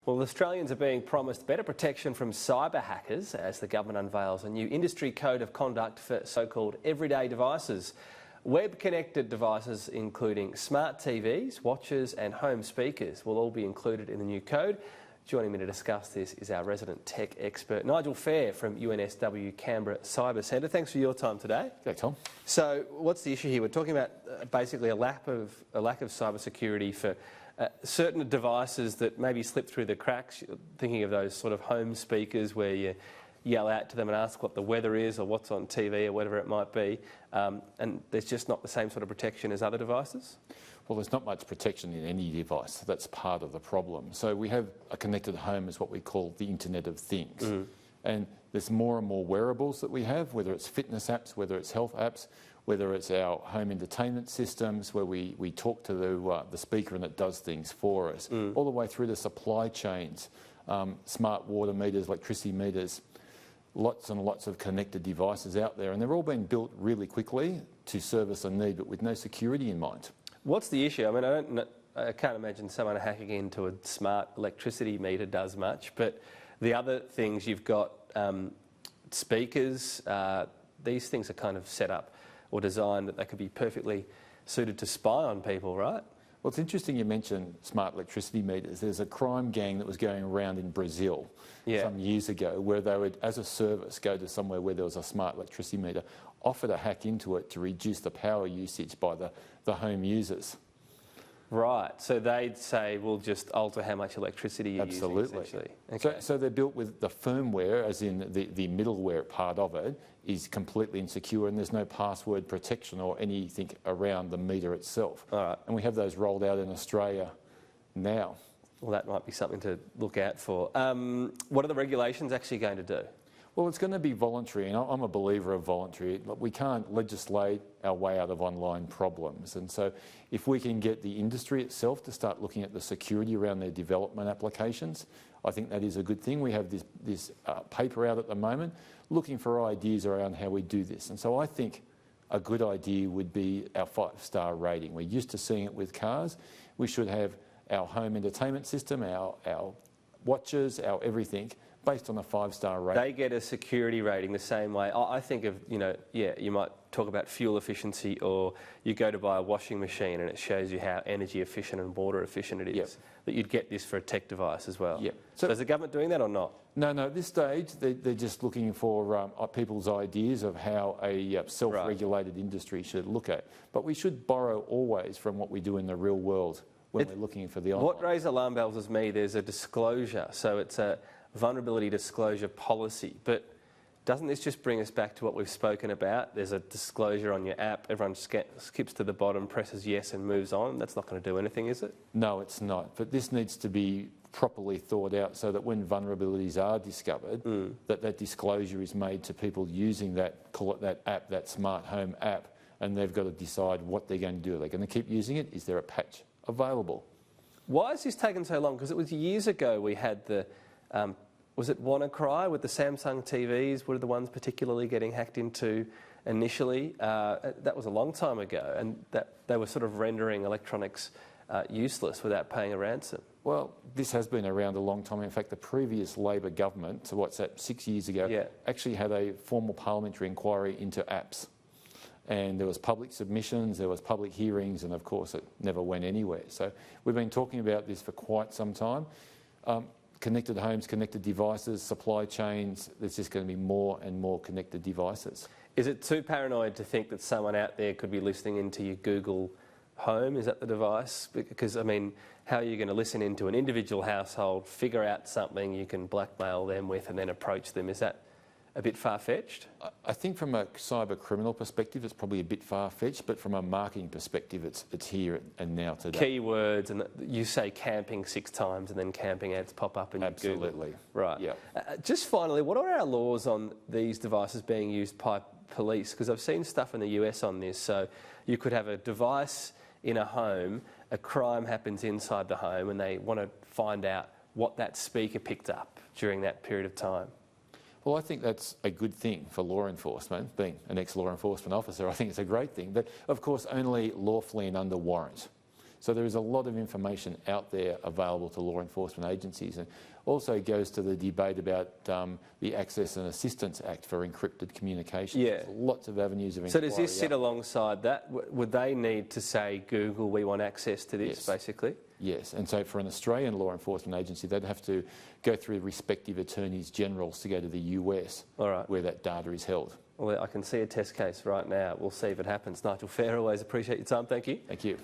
Well, Australians are being promised better protection from cyber hackers as the government unveils a new industry code of conduct for so-called everyday devices. Web-connected devices, including smart TVs, watches and home speakers, will all be included in the new code. Joining me to discuss this is our resident tech expert, Nigel Phair from UNSW Canberra Cyber Centre. Thanks for your time today. Yeah, Tom. So, what's the issue here? We're talking about basically a lack of cyber security for certain devices that maybe slip through the cracks. Thinking of those sort of home speakers where you yell out to them and ask what the weather is or what's on TV or whatever it might be, and there's just not the same sort of protection as other devices? Well, there's not much protection in any device. That's part of the problem. So we have a connected home as what we call the Internet of Things. And there's more and more wearables that we have, whether it's fitness apps, whether it's health apps, whether it's our home entertainment systems where we talk to the speaker and it does things for us, all the way through the supply chains, smart water meters, electricity meters, lots and lots of connected devices out there. And they're all being built really quickly to service a need, but with no security in mind. What's the issue? I mean, I can't imagine someone hacking into a smart electricity meter does much, but the other things you've got, speakers, these things are kind of set up or designed that they could be perfectly suited to spy on people, right? Well, it's interesting you mentioned smart electricity meters. There's a crime gang that was going around in Brazil some years ago where they would, as a service, go to somewhere where there was a smart electricity meter, offer to hack into it to reduce the power usage by the home users. Right, so they'd say, we'll just alter how much electricity you're using, essentially. Okay. So they're built with the firmware, as in the middleware part of it, is completely insecure and there's no password protection or anything around the meter itself. All right. And we have those rolled out in Australia now. Well, that might be something to look out for. What are the regulations actually going to do? Well, it's going to be voluntary, and I'm a believer of voluntary. We can't legislate our way out of online problems. And so if we can get the industry itself to start looking at the security around their development applications, I think that is a good thing. We have this paper out at the moment looking for ideas around how we do this. And so I think a good idea would be our 5-star rating. We're used to seeing it with cars. We should have our home entertainment system, our watches, our everything, based on a 5-star rating. They get a security rating the same way. I think of, you might talk about fuel efficiency, or you go to buy a washing machine and it shows you how energy efficient and water efficient it is. Yep. That you'd get this for a tech device as well. Yep. So is the government doing that or not? No, at this stage they're just looking for people's ideas of how a self-regulated industry should look at. But we should borrow always from what we do in the real world when we're looking for the online. What raised alarm bells is there's a disclosure, so it's a vulnerability disclosure policy, but doesn't this just bring us back to what we've spoken about? There's a disclosure on your app, everyone skips to the bottom, presses yes and moves on. That's not going to do anything, is it? No, it's not. But this needs to be properly thought out so that when vulnerabilities are discovered, that disclosure is made to people using that, call it that app, that smart home app, and they've got to decide what they're going to do. Are they going to keep using it? Is there a patch available? Why has this taken so long? Because it was years ago we had the was it WannaCry with the Samsung TVs? Were the ones particularly getting hacked into initially? That was a long time ago, and that they were sort of rendering electronics useless without paying a ransom. Well, this has been around a long time. In fact, the previous Labor government, so 6 years ago, actually had a formal parliamentary inquiry into apps. And there was public submissions, there was public hearings, and of course it never went anywhere. So we've been talking about this for quite some time. Connected homes, connected devices, supply chains, there's just going to be more and more connected devices. Is it too paranoid to think that someone out there could be listening into your Google Home? Is that the device? Because, I mean, how are you going to listen into an individual household, figure out something you can blackmail them with and then approach them? Is that a bit far-fetched? I think from a cyber criminal perspective, it's probably a bit far-fetched, but from a marketing perspective, it's here and now today. Keywords, and you say camping 6 times and then camping ads pop up in your Google. Absolutely. Right. Yeah. Just finally, what are our laws on these devices being used by police? Because I've seen stuff in the US on this. So you could have a device in a home, a crime happens inside the home, and they want to find out what that speaker picked up during that period of time. Well, I think that's a good thing for law enforcement. Being an ex-law enforcement officer, I think it's a great thing. But, of course, only lawfully and under warrant. So there is a lot of information out there available to law enforcement agencies, and also goes to the debate about the Access and Assistance Act for encrypted communications. Yeah. There's lots of avenues of So inquiry. does this sit alongside that? Would they need to say, Google, we want access to this, Yes. basically? Yes, and so for an Australian law enforcement agency, they'd have to go through respective attorneys generals to go to the US, All right. where that data is held. Well, I can see a test case right now. We'll see if it happens. Nigel Phair, always appreciate your time. Thank you. Thank you.